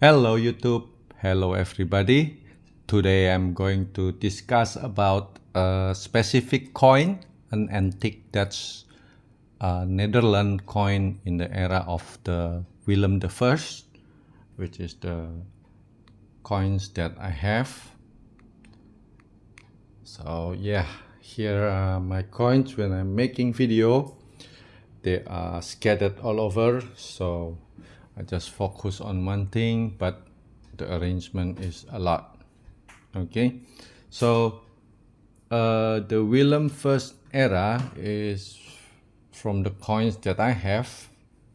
Hello YouTube, hello everybody. Today I'm going to discuss about a specific coin, an antique that's a Netherlands coin in the era of the Willem I, which is the coins that I have. So yeah, here are my coins when I'm making video. They are scattered all over, so I just focus on one thing, but the arrangement is a lot. Okay, so the Willem first era is from the coins that I have.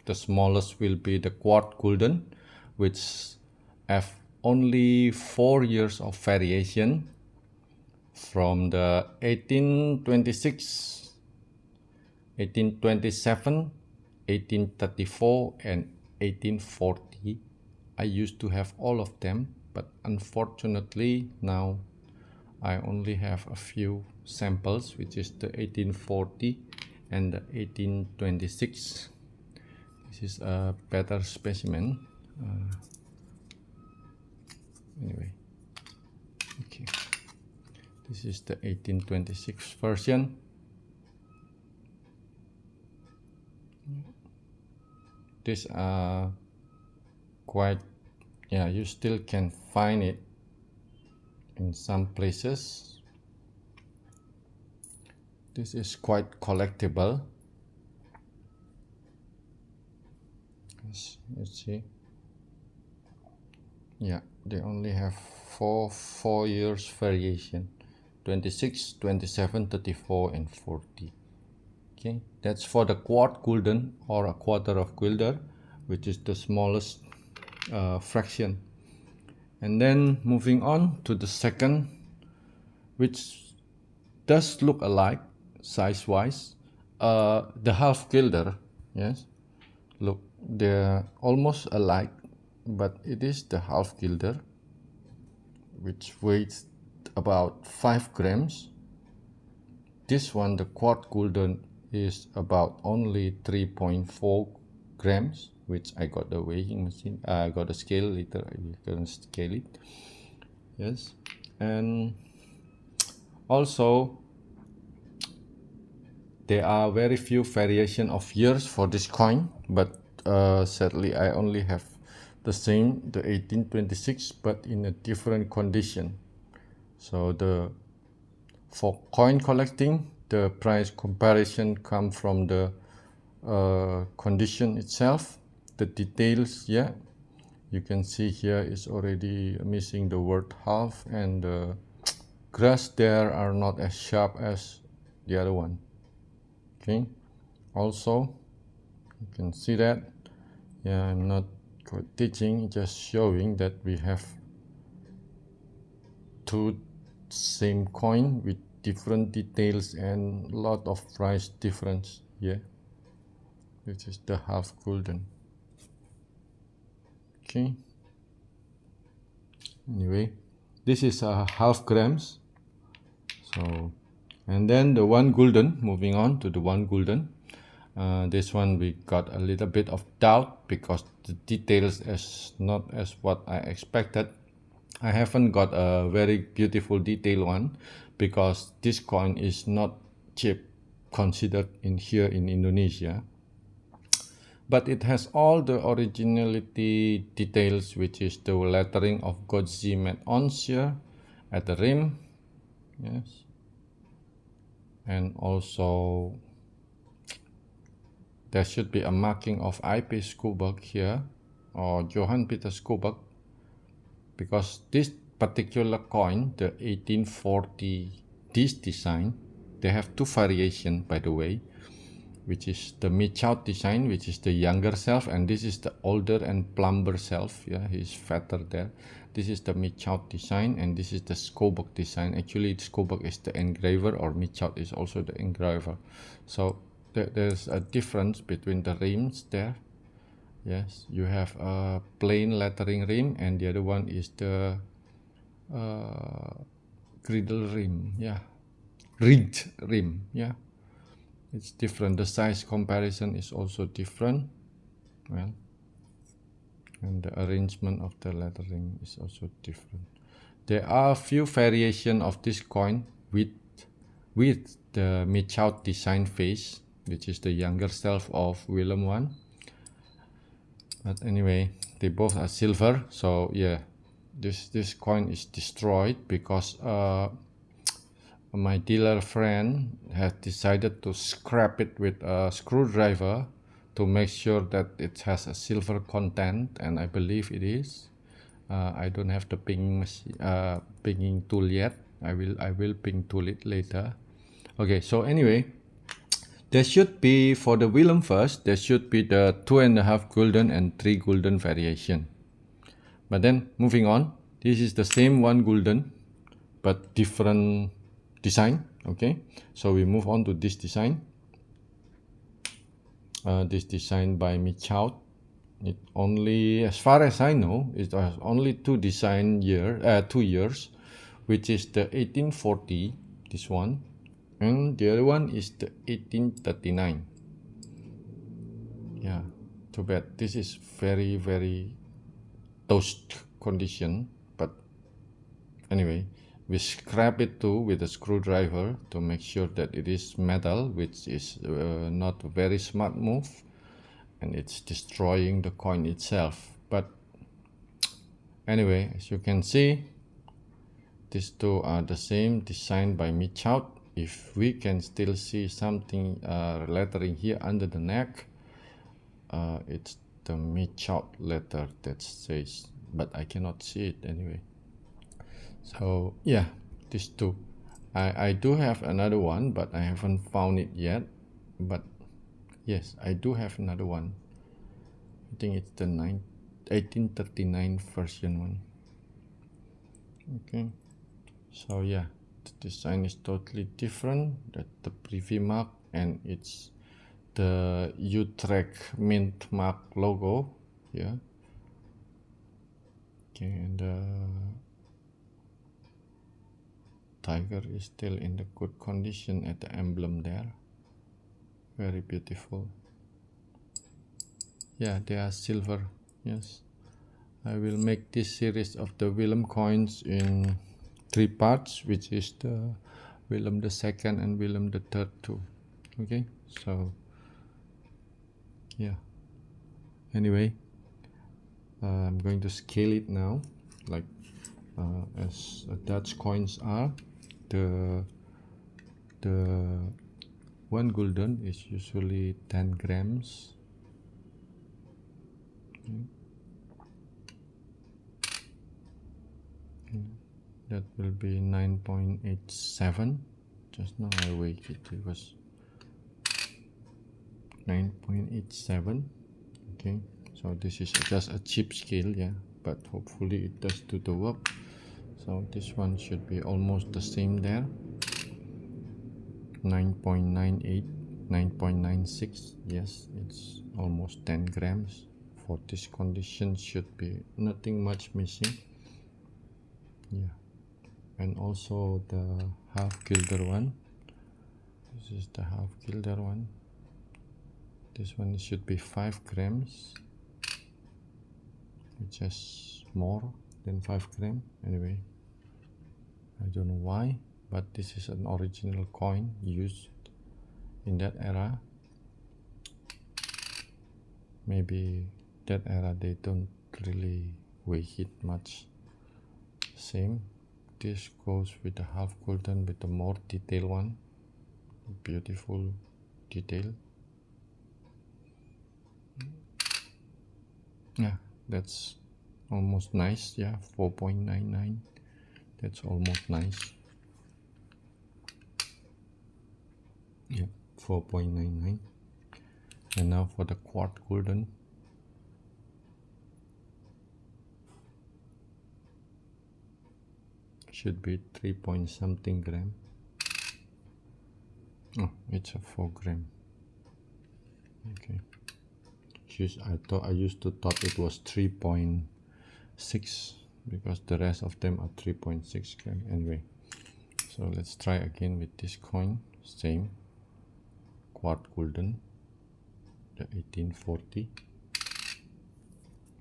The smallest will be the quart gulden, which have only 4 years of variation from the 1826, 1827, 1834 and 1840. I used to have all of them, but unfortunately now I only have a few samples, which is the 1840 and the 1826. This is a better specimen. Anyway, okay. This is the 1826 version. These are quite, yeah, you still can find it in some places. This is quite collectible. Let's see. Yeah, they only have four years variation: 26, 27, 34 and 40. Okay, that's for the quart gulden, or a quarter of guilder, which is the smallest fraction. And then moving on to the second, which does look alike size wise, the half guilder. Yes, look, they're almost alike, but it is the half guilder, which weighs about 5 grams. This one, the quart gulden, is about only 3.4 grams, which I got the weighing machine. I got a scale later. You can scale it. Yes, and also there are very few variation of years for this coin, but sadly I only have the same, the 1826, but in a different condition. So for coin collecting, the price comparison come from the condition itself, the details. Yeah, you can see here is already missing the word half, and the grass there are not as sharp as the other one. Okay, also you can see that. Yeah, I'm not teaching, just showing that we have two same coin with different details and a lot of price difference here. This is the half gulden. Okay, anyway, this is a half grams. So, and then the 1 gulden, moving on to the 1 gulden. This one we got a little bit of doubt because the details is not as what I expected. I haven't got a very beautiful detail one because this coin is not cheap considered in here in Indonesia, but it has all the originality details, which is the lettering of Godzi met ons here at the rim. Yes, and also there should be a marking of IPS Michaut here, or Johann Peter Michaut, because this particular coin, the 1840, this design, they have two variations, by the way, which is the Michaut design, which is the younger self, and this is the older and plumber self. Yeah, he's fatter there. This is the Michaut design, and this is the Michaut design. Actually, Michaut is the engraver, or Michaut is also the engraver. So there's a difference between the rims there. Yes, you have a plain lettering rim, and the other one is the griddle rim. Yeah, rigged rim. Yeah, it's different. The size comparison is also different. Well, and the arrangement of the lettering is also different. There are a few variations of this coin with the Michaut design face, which is the younger self of Willem I. But anyway, they both are silver, so yeah, this coin is destroyed because my dealer friend has decided to scrap it with a screwdriver to make sure that it has a silver content, and I believe it is. I don't have the pinging tool yet. I will ping tool it later. Okay, so anyway, there should be, for the Willem first, there should be the 2.5 gulden and 3 gulden variation. But then moving on, this is the same 1 gulden but different design. Okay, so we move on to this design. This design by Michaut. It only, as far as I know, it has only 2 years, which is the 1840, this one, and the other one is the 1839. Yeah, too bad. This is very, very toast condition, but anyway, we scrap it too with a screwdriver to make sure that it is metal, which is not a very smart move, and it's destroying the coin itself. But anyway, as you can see, these two are the same, designed by Michaut. If we can still see something lettering here under the neck, it's the Michaut letter that says, but I cannot see it anyway. So yeah, these two. I do have another one, but I haven't found it yet. But yes, I do have another one. I think it's the 1839 version one. Okay, so yeah, the design is totally different. That's the privy mark, and it's the Utrecht mint mark logo. Yeah. Okay, and the tiger is still in the good condition at the emblem there. Very beautiful. Yeah, they are silver. Yes, I will make this series of the Willem coins in 3 parts, which is the Willem II and Willem III too. Okay, so yeah, anyway, I'm going to scale it now, like as Dutch coins are. The 1 gulden is usually 10 grams. Okay. That will be 9.87. Just now I weighed it, it was 9.87. Okay, so this is just a cheap scale, yeah, but hopefully it does do the work. So this one should be almost the same there. 9.98, 9.96. Yes, it's almost 10 grams. For this condition should be nothing much missing. Yeah, and also the half gilder one. This is the half gilder one. This one should be 5 grams, which is more than 5 grams. Anyway, I don't know why, but this is an original coin used in that era. Maybe that era they don't really weigh it much. Same, this goes with the half golden with the more detailed one. Beautiful detail. Yeah, that's almost nice. Yeah, 4.99. That's almost nice. Yeah, 4.99. And now for the quart golden. Should be 3 point something gram. Oh, it's a 4 gram. Okay. I used to thought it was 3.6 because the rest of them are 3.6 gram. Anyway, so let's try again with this coin. Same quart golden, the 1840.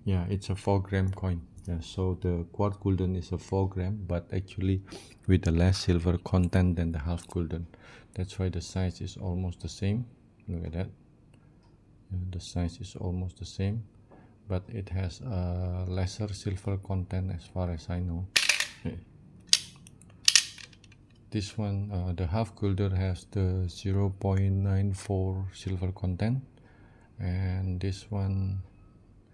Yeah, it's a 4-gram coin. Yeah, so the quart gulden is a 4-gram, but actually with a less silver content than the half gulden. That's why the size is almost the same. Look at that. Yeah, the size is almost the same, but it has a lesser silver content as far as I know. Yeah. This one, the half gulden has the 0.94 silver content, and this one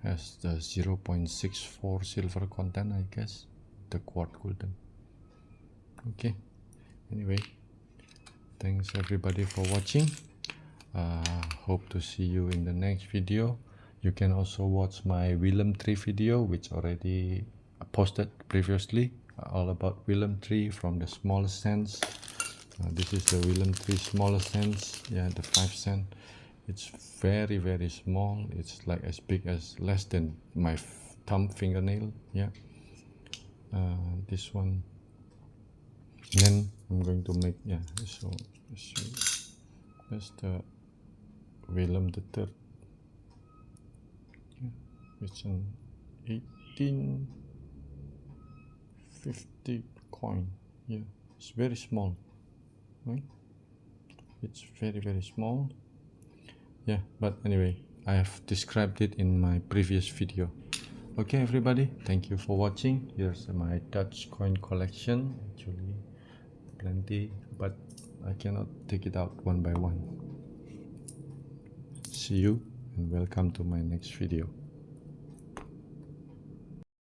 has the 0.64 silver content, I guess, the quart gulden. Okay, anyway, thanks everybody for watching. Hope to see you in the next video. You can also watch my Willem tree video, which already posted previously, all about Willem tree from the smallest cents. This is the Willem tree smallest cents. Yeah, the 5 cent. It's very very small. It's like as big as less than my thumb fingernail. Yeah. This one. Then I'm going to make, yeah, so that's the Willem the Third. Yeah, it's an 1850 coin. Yeah, it's very small, right? It's very very small. Yeah, but anyway, I have described it in my previous video. Okay everybody, thank you for watching. Here's my Dutch coin collection. Actually plenty, but I cannot take it out one by one. See you and welcome to my next video.